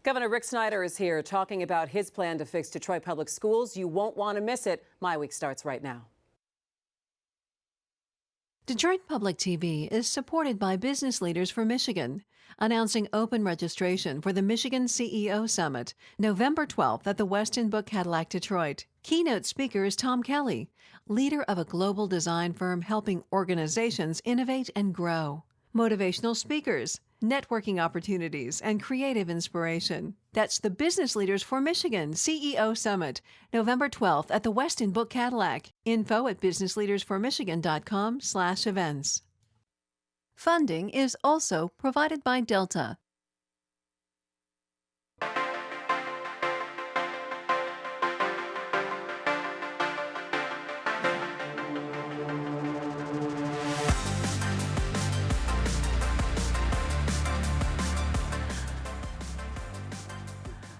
Governor Rick Snyder is here talking about his plan to fix Detroit public schools. You won't want to miss it. MiWeek starts right now. Detroit Public TV is supported by Business Leaders for Michigan, announcing open registration for the Michigan CEO Summit, November 12th at the Westin Book Cadillac, Detroit. Keynote speaker is Tom Kelly, leader of a global design firm helping organizations innovate and grow. Motivational speakers, networking opportunities, and creative inspiration. That's the Business Leaders for Michigan CEO Summit, November 12th at the Westin Book Cadillac. Info at businessleadersformichigan.com/events. Funding is also provided by Delta.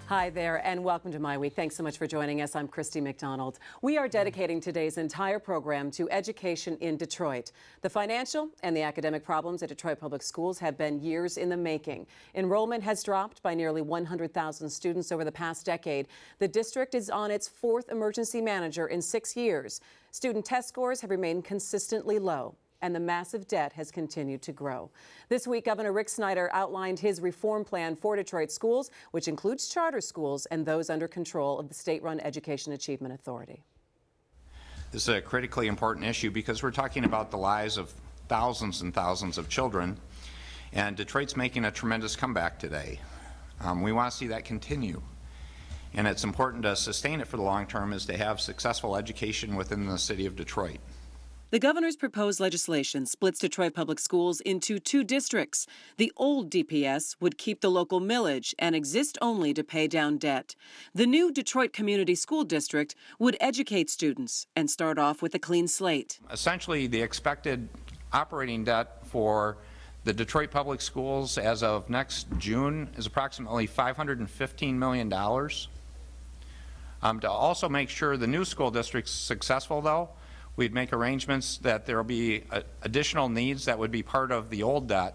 Hi there, and welcome to MiWeek. Thanks so much for joining us. I'm Christy McDonald. We are dedicating today's entire program to education in Detroit. The financial and the academic problems at Detroit Public Schools have been years in the making. Enrollment has dropped by nearly 100,000 students over the past decade. The district is on its fourth emergency manager in 6 years. Student test scores have remained consistently low, and the massive debt has continued to grow. This week, Governor Rick Snyder outlined his reform plan for Detroit schools, which includes charter schools and those under control of the state-run Education Achievement Authority. This is a critically important issue because we're talking about the lives of thousands and thousands of children, and Detroit's making a tremendous comeback today. We want to see that continue. And it's important to sustain it for the long term is to have successful education within the city of Detroit. The governor's proposed legislation splits Detroit Public Schools into two districts. The old DPS would keep the local millage and exist only to pay down debt. The new Detroit Community School District would educate students and start off with a clean slate. Essentially, the expected operating debt for the Detroit Public Schools as of next June is approximately $515 million. To also make sure the new school district's successful, though, we'd make arrangements that there will be additional needs that would be part of the old debt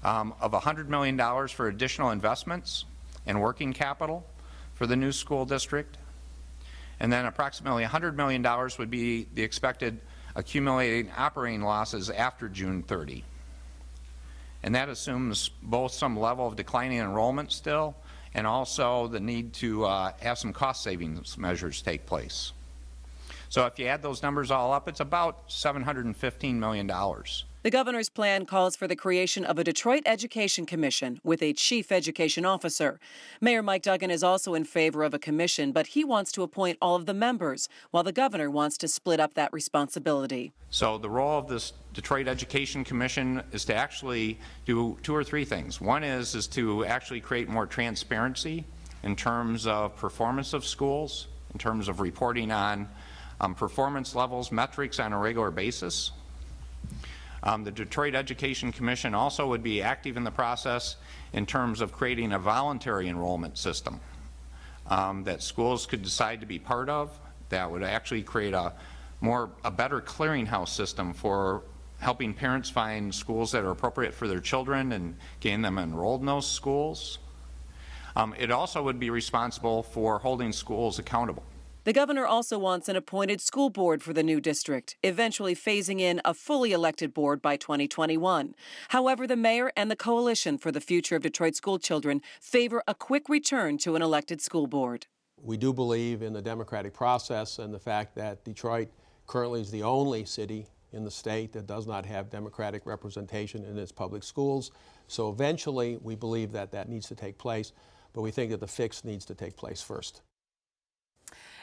of $100 million for additional investments and working capital for the new school district. And then approximately $100 million would be the expected accumulating operating losses after June 30. And that assumes both some level of declining enrollment still and also the need to have some cost savings measures take place. So if you add those numbers all up, it's about $715 million. The governor's plan calls for the creation of a Detroit Education Commission with a chief education officer. Mayor Mike Duggan is also in favor of a commission, but he wants to appoint all of the members, while the governor wants to split up that responsibility. So the role of this Detroit Education Commission is to actually do two or three things. One is to actually create more transparency in terms of performance of schools, in terms of reporting on performance levels, metrics on a regular basis. The Detroit Education Commission also would be active in the process in terms of creating a voluntary enrollment system that schools could decide to be part of that would actually create a better clearinghouse system for helping parents find schools that are appropriate for their children and getting them enrolled in those schools. It also would be responsible for holding schools accountable. The governor also wants an appointed school board for the new district, eventually phasing in a fully elected board by 2021. However, the mayor and the Coalition for the Future of Detroit School Children favor a quick return to an elected school board. We do believe in the democratic process and the fact that Detroit currently is the only city in the state that does not have democratic representation in its public schools. So eventually, we believe that that needs to take place, but we think that the fix needs to take place first.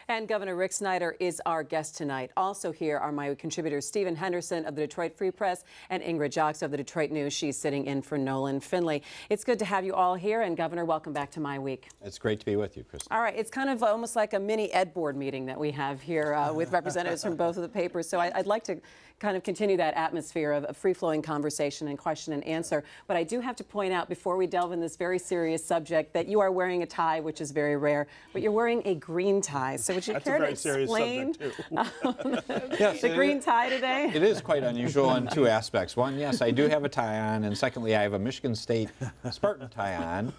And Governor Rick Snyder is our guest tonight. Also here are my contributors, Stephen Henderson of the Detroit Free Press and Ingrid Jacques of the Detroit News. She's sitting in for Nolan Finley. It's good to have you all here. And Governor, welcome back to MiWeek. It's great to be with you, Kristen. All right. It's kind of almost like a mini ed board meeting that we have here with representatives from both of the papers. So I'd like to kind of continue that atmosphere of free-flowing conversation and question and answer. But I do have to point out before we delve in this very serious subject that you are wearing a tie, which is very rare, but you're wearing a green tie. So would you That's care a to very serious explain subject, too. Yes, the green tie today? It is quite unusual in two aspects. One, yes, I do have a tie on, and secondly, I have a Michigan State Spartan tie on,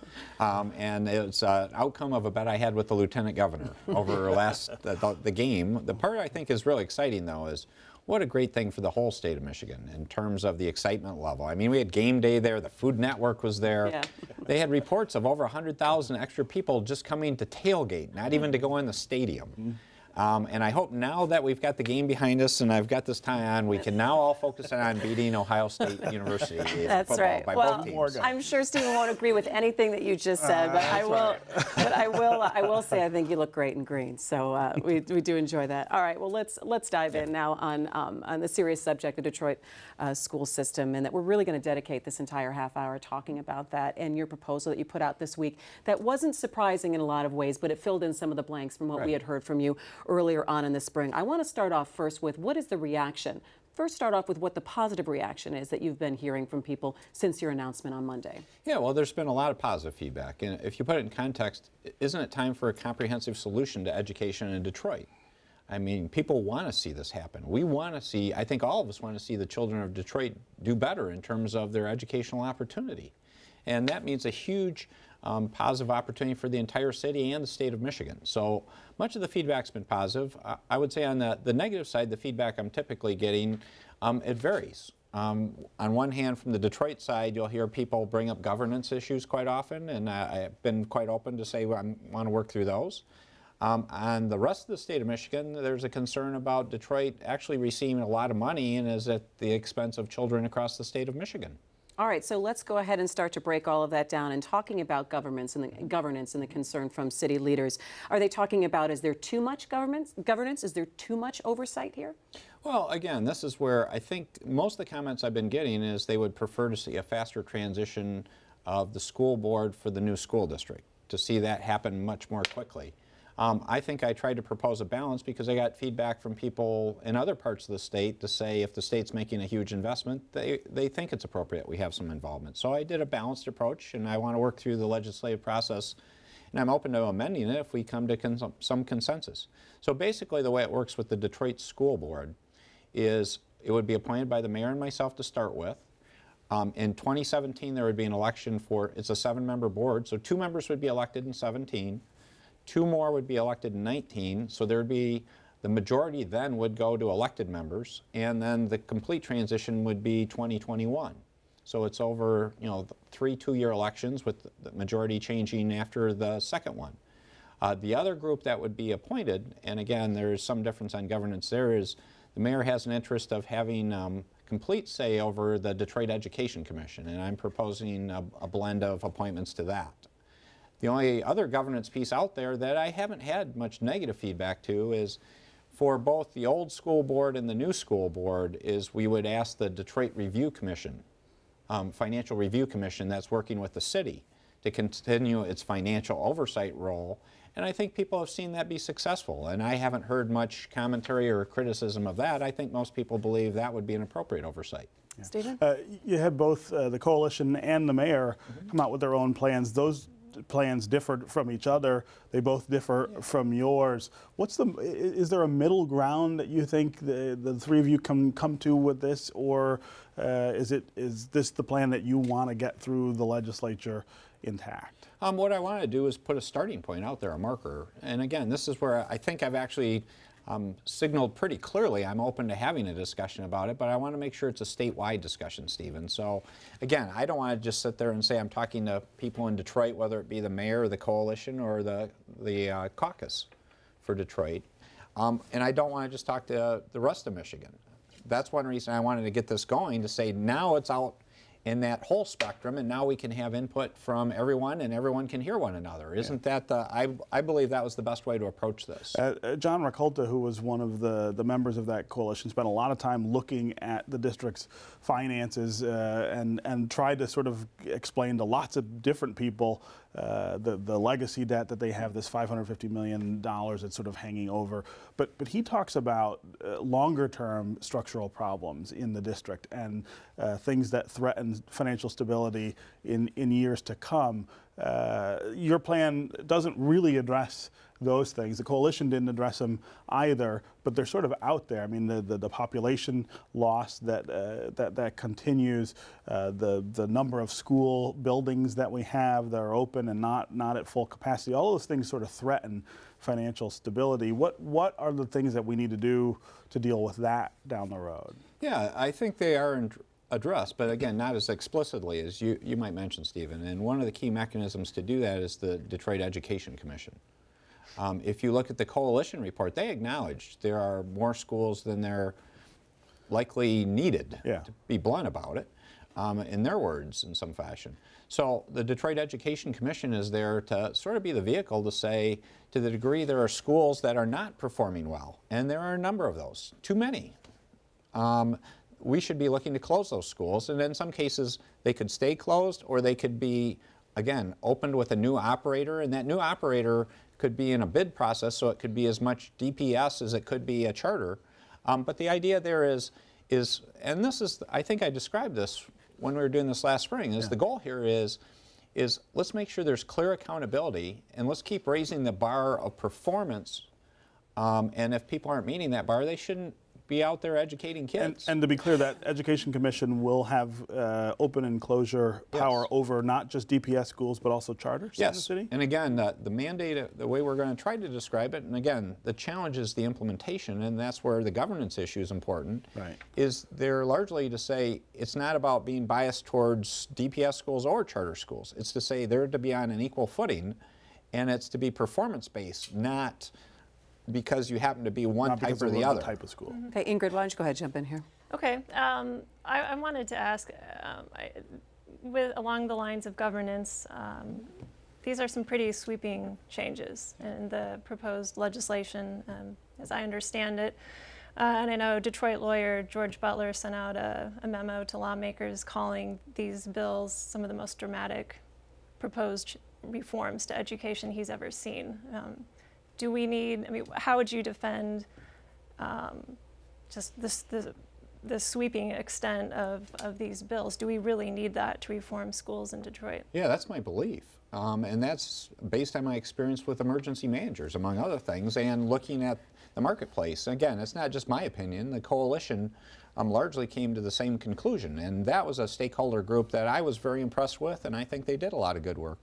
and it's an outcome of a bet I had with the Lieutenant Governor over the game. The part I think is really exciting, though, is what a great thing for the whole state of Michigan in terms of the excitement level. I mean, we had game day there, the Food Network was there. Yeah. They had reports of over 100,000 extra people just coming to tailgate, not even to go in the stadium. And I hope now that we've got the game behind us and I've got this tie on, we can now all focus on beating Ohio State University in That's football right. by Well, both teams. I'm sure Stephen won't agree with anything that you just said, but I will say I think you look great in green. So we do enjoy that. All right. Well, let's dive in now on the serious subject, the Detroit school system, and that we're really going to dedicate this entire half hour talking about that and your proposal that you put out this week. That wasn't surprising in a lot of ways, but it filled in some of the blanks from what we had heard from you earlier on in the spring. I want to start off first with what is the reaction? First, start off with what the positive reaction is that you've been hearing from people since your announcement on Monday. Yeah, well, there's been a lot of positive feedback. And if you put it in context, isn't it time for a comprehensive solution to education in Detroit? I mean, people want to see this happen. We want to see, I think all of us want to see the children of Detroit do better in terms of their educational opportunity. And that means a huge positive opportunity for the entire city and the state of Michigan. So much of the feedback's been positive. I would say on the negative side, the feedback I'm typically getting, it varies. On one hand, from the Detroit side, you'll hear people bring up governance issues quite often, and I've been quite open to say, well, I want to work through those. On the rest of the state of Michigan, there's a concern about Detroit actually receiving a lot of money and is at the expense of children across the state of Michigan. All right, so let's go ahead and start to break all of that down and talking about governance and the concern from city leaders. Are they talking about, is there too much governance? Is there too much oversight here? Well, again, this is where I think most of the comments I've been getting is they would prefer to see a faster transition of the school board for the new school district, to see that happen much more quickly. I think I tried to propose a balance because I got feedback from people in other parts of the state to say if the state's making a huge investment, they think it's appropriate we have some involvement. So I did a balanced approach, and I want to work through the legislative process, and I'm open to amending it if we come to some consensus. So basically the way it works with the Detroit School Board is it would be appointed by the mayor and myself to start with. In 2017 there would be an election for, it's a 7-member board, so 2 members would be elected in 17. 2 more would be elected in 19, so there would be, the majority then would go to elected members, and then the complete transition would be 2021. So it's over, 3 2-year elections with the majority changing after the second one. The other group that would be appointed, and again, there's some difference on governance there, is the mayor has an interest of having complete say over the Detroit Education Commission, and I'm proposing a blend of appointments to that. The only other governance piece out there that I haven't had much negative feedback to is for both the old school board and the new school board is we would ask the Detroit Review Commission, Financial Review Commission that's working with the city to continue its financial oversight role. And I think people have seen that be successful. And I haven't heard much commentary or criticism of that. I think most people believe that would be an appropriate oversight. Yeah. Stephen? You had both the coalition and the mayor come out with their own plans. Those plans differed from each other. They both differ from yours. Is there a middle ground that you think the three of you can come to with this, or is this the plan that you want to get through the legislature intact? What I want to do is put a starting point out there, a marker. And again, this is where I think I've actually signaled pretty clearly I'm open to having a discussion about it, but I want to make sure it's a statewide discussion, Stephen. So again, I don't want to just sit there and say I'm talking to people in Detroit, whether it be the mayor, or the coalition, or the caucus for Detroit. And I don't want to just talk to the rest of Michigan. That's one reason I wanted to get this going, to say now it's out in that whole spectrum, and now we can have input from everyone, and everyone can hear one another. Isn't that I believe that was the best way to approach this. John Racolta, who was one of the members of that coalition, spent a lot of time looking at the district's finances and tried to sort of explain to lots of different people the legacy debt that they have, this $550 million that's sort of hanging over. But he talks about longer-term structural problems in the district and things that threaten financial stability in years to come. your plan doesn't really address those things. The coalition didn't address them either, but they're sort of out there. I mean, the population loss that continues, the number of school buildings that we have that are open and not at full capacity, all those things sort of threaten financial stability. What are the things that we need to do to deal with that down the road? Yeah, I think they are addressed, but again, not as explicitly as you might mention, Stephen. And one of the key mechanisms to do that is the Detroit Education Commission. If you look at the coalition report, they acknowledged there are more schools than they're likely needed, to be blunt about it, in their words, in some fashion. So the Detroit Education Commission is there to sort of be the vehicle to say, to the degree there are schools that are not performing well, and there are a number of those, too many, we should be looking to close those schools, and in some cases they could stay closed or they could be, again, opened with a new operator, and that new operator could be in a bid process, so it could be as much DPS as it could be a charter. But the idea there is, and this is, I think I described this when we were doing this last spring, is the goal here is let's make sure there's clear accountability, and let's keep raising the bar of performance, and if people aren't meeting that bar, they shouldn't be out there educating kids. And to be clear, that Education Commission will have open and closure power over not just DPS schools, but also charters in the city? And again, the mandate, the way we're going to try to describe it, and again, the challenge is the implementation, and that's where the governance issue is important, is they're largely to say it's not about being biased towards DPS schools or charter schools. It's to say they're to be on an equal footing, and it's to be performance-based, not because you happen to be one type or the other. Type of school. Okay, Ingrid, why don't you go ahead and jump in here? Okay, I wanted to ask, along the lines of governance, these are some pretty sweeping changes in the proposed legislation, as I understand it. And I know Detroit lawyer George Butler sent out a memo to lawmakers calling these bills some of the most dramatic proposed reforms to education he's ever seen. Do we need, I mean, how would you defend just the sweeping extent of these bills? Do we really need that to reform schools in Detroit? Yeah, that's my belief. And that's based on my experience with emergency managers, among other things, and looking at the marketplace. Again, it's not just my opinion. The coalition largely came to the same conclusion, and that was a stakeholder group that I was very impressed with, and I think they did a lot of good work.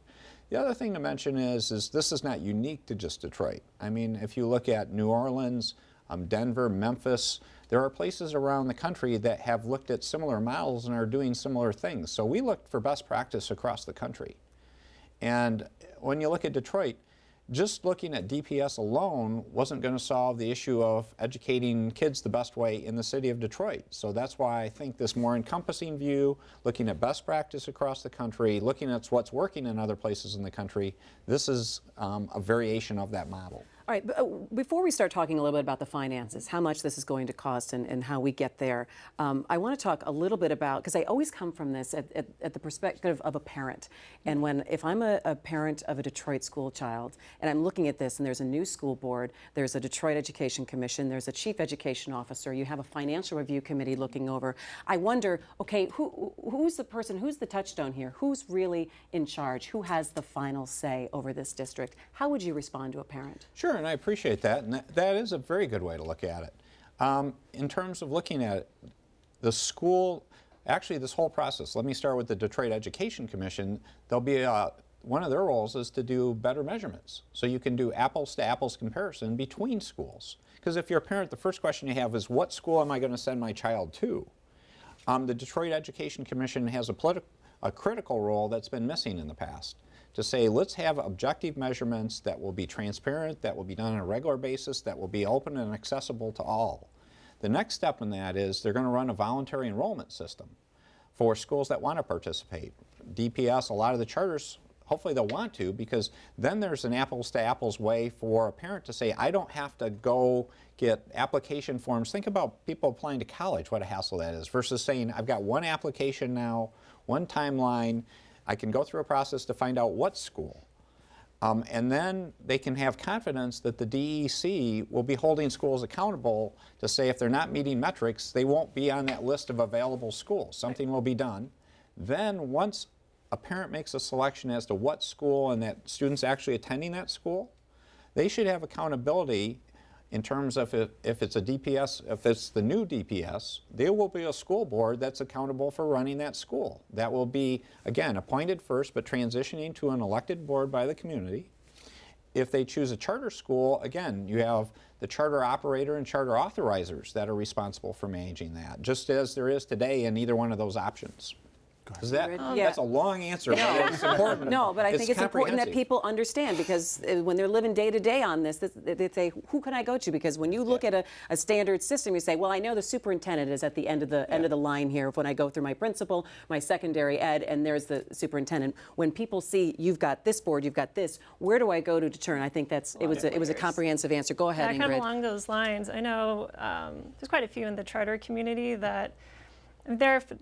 The other thing to mention is this is not unique to just Detroit. I mean, if you look at New Orleans, Denver, Memphis, there are places around the country that have looked at similar models and are doing similar things. So we looked for best practice across the country. And when you look at Detroit, just looking at DPS alone wasn't going to solve the issue of educating kids the best way in the city of Detroit. So that's why I think this more encompassing view, looking at best practice across the country, looking at what's working in other places in the country, this is a variation of that model. All right, but before we start talking a little bit about the finances, how much this is going to cost and how we get there, I want to talk a little bit about, because I always come from this at the perspective of a parent. And if I'm a parent of a Detroit school child, and I'm looking at this, and there's a new school board, there's a Detroit Education Commission, there's a chief education officer, you have a financial review committee looking over, I wonder, okay, who's the person, who's the touchstone here? Who's really in charge? Who has the final say over this district? How would you respond to a parent? Sure. And I appreciate that, and that is a very good way to look at it. In terms of looking at it, the school, actually this whole process, let me start with the Detroit Education Commission. There'll be one of their roles is to do better measurements. So you can do apples to apples comparison between schools. Because if you're a parent, the first question you have is, what school am I going to send my child to? The Detroit Education Commission has a critical role that's been missing in the past, to say, let's have objective measurements that will be transparent, that will be done on a regular basis, that will be open and accessible to all. The next step in that is they're going to run a voluntary enrollment system for schools that want to participate. DPS, a lot of the charters, hopefully they'll want to, because then there's an apples to apples way for a parent to say, I don't have to go get application forms. Think about people applying to college, what a hassle that is, versus saying, I've got one application now, one timeline, I can go through a process to find out what school. And then they can have confidence that the DEC will be holding schools accountable to say if they're not meeting metrics, they won't be on that list of available schools. Something will be done. Then once a parent makes a selection as to what school and that student's actually attending that school, they should have accountability in terms of if it's a DPS, if it's the new DPS, there will be a school board that's accountable for running that school. That will be, again, appointed first, but transitioning to an elected board by the community. If they choose a charter school, again, you have the charter operator and charter authorizers that are responsible for managing that, just as there is today in either one of those options. Is that, that's a long answer, but it's important. No, but I think it's important that comprehensive. people understand, because when they're living day to day on this, they say, who can I go to? Because when you look at a standard system, you say, well, I know the superintendent is at the end of the line here when I go through my principal, my secondary ed, and there's the superintendent. When people see you've got this board, you've got this, where do I go to determine? I think it was a comprehensive answer. Go ahead, Ingrid. Kind of along those lines, I know there's quite a few in the charter community that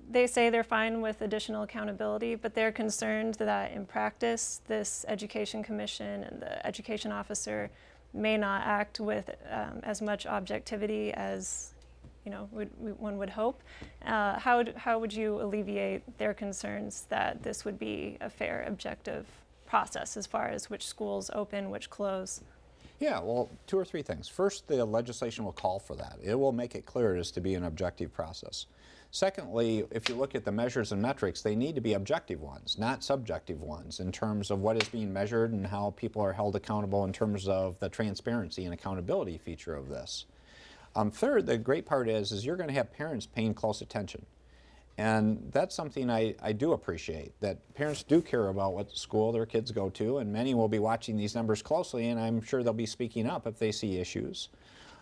they say they're fine with additional accountability, but they're concerned that in practice, this education commission and the education officer may not act with as much objectivity as one would hope. How would you alleviate their concerns that this would be a fair, objective process as far as which schools open, which close? Yeah, well, 2 or 3 things. First, the legislation will call for that. It will make it clear it is to be an objective process. Secondly, if you look at the measures and metrics, they need to be objective ones, not subjective ones, in terms of what is being measured and how people are held accountable in terms of the transparency and accountability feature of this. Third, the great part is you're going to have parents paying close attention. And that's something I do appreciate, that parents do care about what school their kids go to, and many will be watching these numbers closely, and I'm sure they'll be speaking up if they see issues.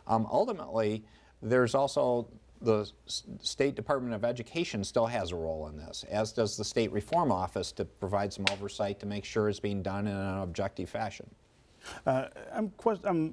Ultimately, there's also the State Department of Education still has a role in this, as does the State Reform Office, to provide some oversight to make sure it's being done in an objective fashion. I'm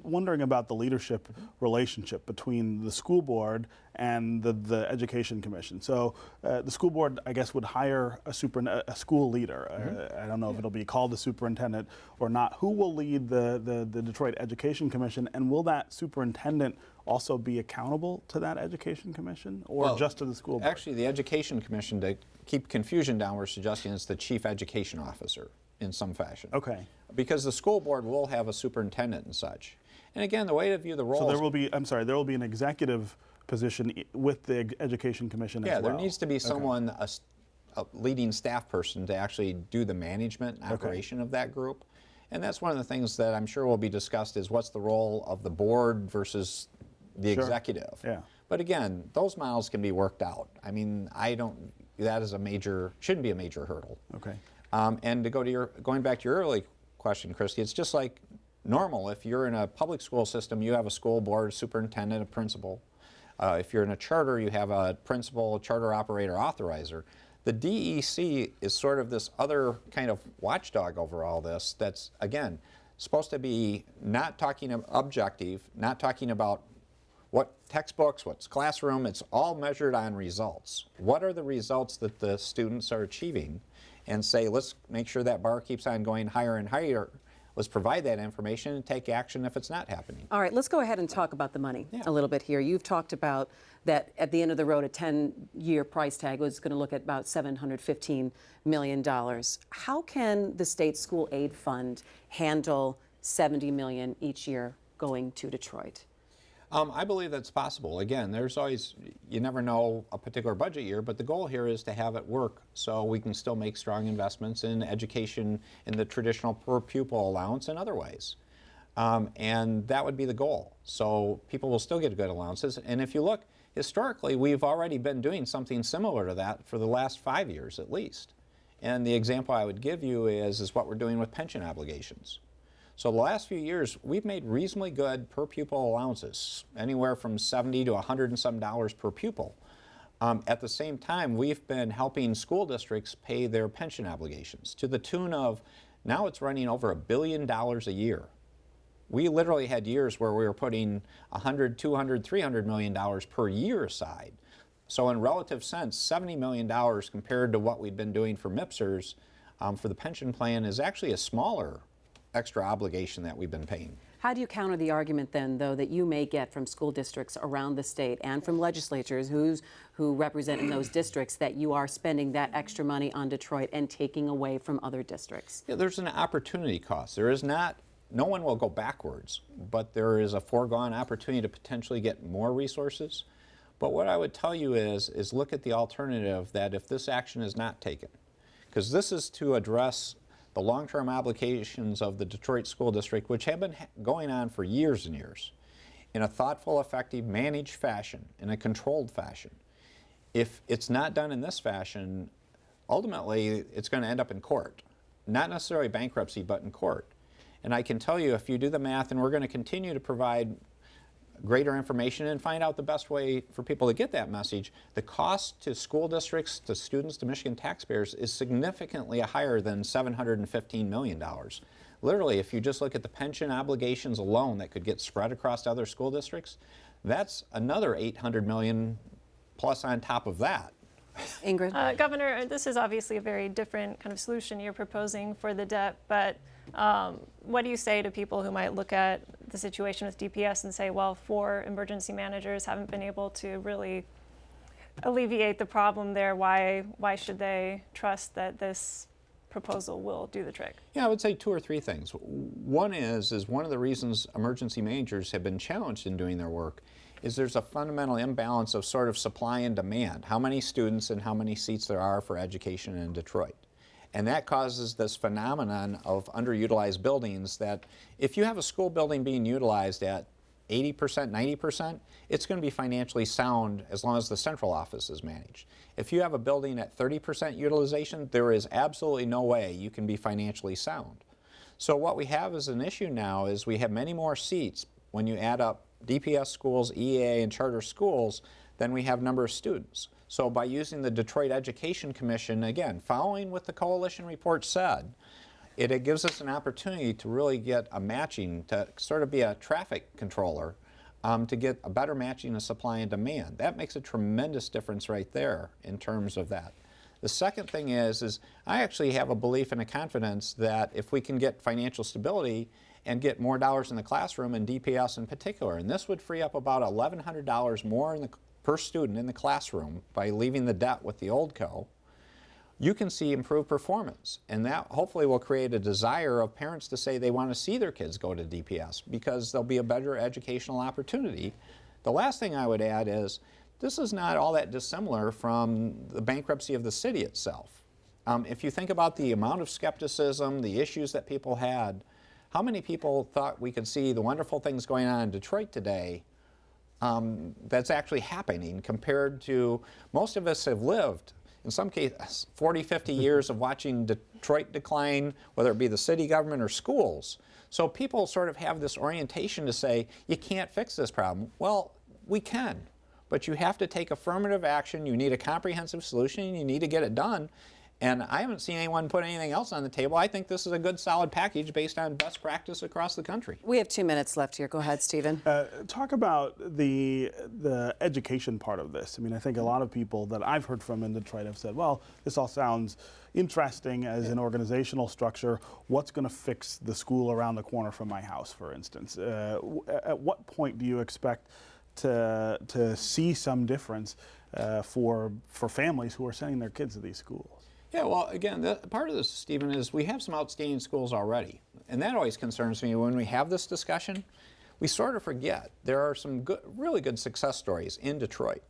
wondering about the leadership relationship between the school board and the education commission. So the school board, I guess, would hire a school leader. I don't know if it'll be called the superintendent or not. Who will lead the Detroit Education Commission, and will that superintendent also be accountable to that education commission, or just to the school board? Actually, the education commission, to keep confusion down, we're suggesting it's the chief education officer in some fashion. Okay. Because the school board will have a superintendent and such. And again, the way to view the roles... So there will be, there will be an executive position with the education commission as well? Yeah, there needs to be someone, a leading staff person, to actually do the management and operation of that group. And that's one of the things that I'm sure will be discussed, is what's the role of the board versus the executive. Yeah. But again, those models can be worked out. I mean, that is shouldn't be a major hurdle. Okay. And to going back to your early question, Christy, it's just like normal. If you're in a public school system, you have a school board, a superintendent, a principal. If you're in a charter, you have a principal, a charter operator, authorizer. The DEC is sort of this other kind of watchdog over all this that's, again, supposed to be not talking objective, not talking about what textbooks, what's classroom. It's all measured on results. What are the results that the students are achieving? And say, let's make sure that bar keeps on going higher and higher. Let's provide that information and take action if it's not happening. All right, let's go ahead and talk about the money a little bit here. You've talked about that at the end of the road, a 10-year price tag was going to look at about $715 million. How can the state school aid fund handle $70 million each year going to Detroit? I believe that's possible. Again, there's always, you never know a particular budget year, but the goal here is to have it work so we can still make strong investments in education in the traditional per pupil allowance and other ways. And that would be the goal. So people will still get good allowances. And if you look, historically, we've already been doing something similar to that for the last 5 years at least. And the example I would give you is what we're doing with pension obligations. So the last few years, we've made reasonably good per pupil allowances, anywhere from $70 to $100 and some per pupil. At the same time, we've been helping school districts pay their pension obligations to the tune of, now it's running over $1 billion a year. We literally had years where we were putting $100, $200, $300 million per year aside. So in relative sense, $70 million compared to what we've been doing for MIPSers for the pension plan is actually a smaller extra obligation that we've been paying. How do you counter the argument then, though, that you may get from school districts around the state and from legislatures who represent in those districts that you are spending that extra money on Detroit and taking away from other districts? Yeah, there's an opportunity cost. There is not, no one will go backwards, but there is a foregone opportunity to potentially get more resources. But what I would tell you is look at the alternative that if this action is not taken, because this is to address the long-term obligations of the Detroit School District, which have been going on for years and years, in a thoughtful, effective, managed fashion, in a controlled fashion. If it's not done in this fashion, ultimately it's going to end up in court. Not necessarily bankruptcy, but in court. And I can tell you, if you do the math, and we're going to continue to provide greater information and find out the best way for people to get that message, the cost to school districts, to students, to Michigan taxpayers is significantly higher than $715 million. Literally, if you just look at the pension obligations alone that could get spread across other school districts, that's another $800 million plus on top of that. Ingrid? Governor, this is obviously a very different kind of solution you're proposing for the debt, but what do you say to people who might look at the situation with DPS and say, well, 4 emergency managers haven't been able to really alleviate the problem there. Why should they trust that this proposal will do the trick? Yeah, I would say 2 or 3 things. One is one of the reasons emergency managers have been challenged in doing their work is there's a fundamental imbalance of sort of supply and demand, how many students and how many seats there are for education in Detroit. And that causes this phenomenon of underutilized buildings that if you have a school building being utilized at 80%, 90%, it's going to be financially sound as long as the central office is managed. If you have a building at 30% utilization, there is absolutely no way you can be financially sound. So what we have as an issue now is we have many more seats when you add up DPS schools, EA, and charter schools than we have number of students. So by using the Detroit Education Commission, again, following what the coalition report said, it gives us an opportunity to really get a matching, to sort of be a traffic controller, to get a better matching of supply and demand. That makes a tremendous difference right there in terms of that. The second thing is I actually have a belief and a confidence that if we can get financial stability and get more dollars in the classroom, and DPS in particular, and this would free up about $1,100 more per student in the classroom by leaving the debt with the old co, you can see improved performance. And that hopefully will create a desire of parents to say they want to see their kids go to DPS because there'll be a better educational opportunity. The last thing I would add is this is not all that dissimilar from the bankruptcy of the city itself. If you think about the amount of skepticism, the issues that people had, how many people thought we could see the wonderful things going on in Detroit today that's actually happening compared to most of us have lived, in some cases, 40, 50 years of watching Detroit decline, whether it be the city government or schools. So people sort of have this orientation to say, you can't fix this problem. Well, we can, but you have to take affirmative action. You need a comprehensive solution. You need to get it done. And I haven't seen anyone put anything else on the table. I think this is a good, solid package based on best practice across the country. We have 2 minutes left here. Go ahead, Stephen. Talk about the education part of this. I mean, I think a lot of people that I've heard from in Detroit have said, well, this all sounds interesting as an organizational structure. What's going to fix the school around the corner from my house, for instance? At what point do you expect to see some difference for families who are sending their kids to these schools? Yeah, well, again, part of this, Stephen, is we have some outstanding schools already. And that always concerns me when we have this discussion. We sort of forget there are some really good success stories in Detroit.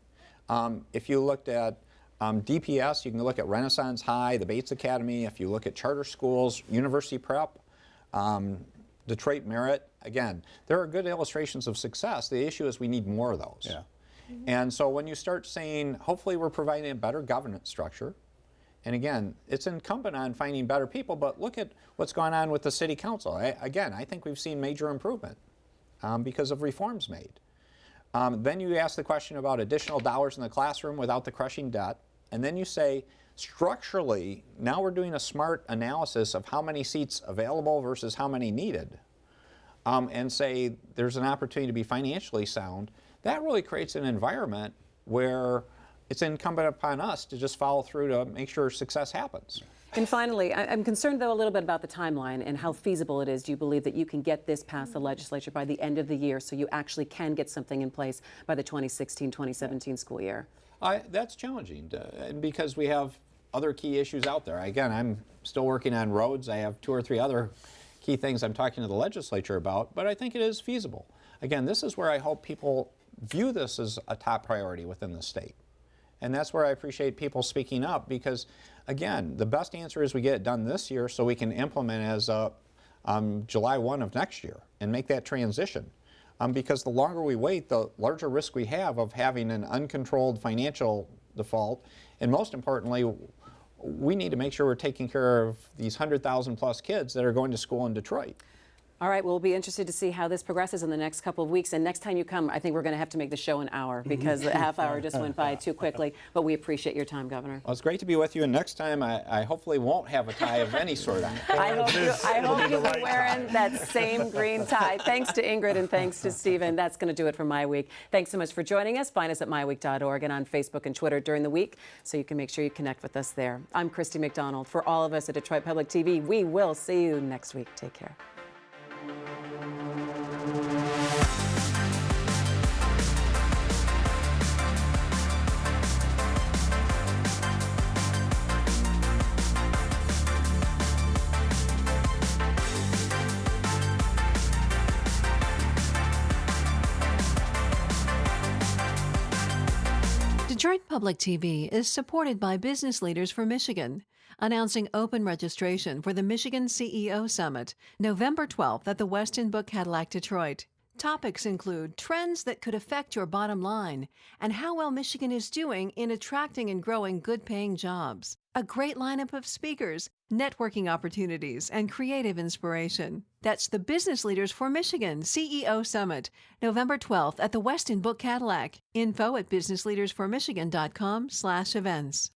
If you looked at DPS, you can look at Renaissance High, the Bates Academy. If you look at charter schools, University Prep, Detroit Merit, again, there are good illustrations of success. The issue is we need more of those. Yeah. And so when you start saying, hopefully we're providing a better governance structure, and again, it's incumbent on finding better people, but look at what's going on with the city council. Again, I think we've seen major improvement because of reforms made. Then you ask the question about additional dollars in the classroom without the crushing debt, and then you say, structurally, now we're doing a smart analysis of how many seats available versus how many needed, and say there's an opportunity to be financially sound. That really creates an environment where it's incumbent upon us to just follow through to make sure success happens. And finally, I'm concerned, though, a little bit about the timeline and how feasible it is. Do you believe that you can get this past the legislature by the end of the year so you actually can get something in place by the 2016-2017 school year? That's challenging because we have other key issues out there. Again, I'm still working on roads. I have 2 or 3 other key things I'm talking to the legislature about, but I think it is feasible. Again, this is where I hope people view this as a top priority within the state. And that's where I appreciate people speaking up because, again, the best answer is we get it done this year so we can implement as July 1 of next year and make that transition. Because the longer we wait, the larger risk we have of having an uncontrolled financial default. And most importantly, we need to make sure we're taking care of these 100,000 plus kids that are going to school in Detroit. All right, we'll be interested to see how this progresses in the next couple of weeks. And next time you come, I think we're going to have to make the show an hour because the half hour just went by too quickly. But we appreciate your time, Governor. Well, it's great to be with you. And next time, I hopefully won't have a tie of any sort on. I hope you'll be wearing that same green tie. Thanks to Ingrid and thanks to Stephen. That's going to do it for My Week. Thanks so much for joining us. Find us at MiWeek.org and on Facebook and Twitter during the week so you can make sure you connect with us there. I'm Christy McDonald. For all of us at Detroit Public TV, we will see you next week. Take care. Detroit Public TV is supported by Business Leaders for Michigan, announcing open registration for the Michigan CEO Summit, November 12th at the Westin Book Cadillac Detroit. Topics include trends that could affect your bottom line and how well Michigan is doing in attracting and growing good-paying jobs. A great lineup of speakers, networking opportunities, and creative inspiration. That's the Business Leaders for Michigan CEO Summit, November 12th at the Westin Book Cadillac. Info at businessleadersformichigan.com/events.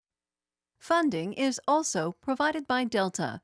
Funding is also provided by Delta,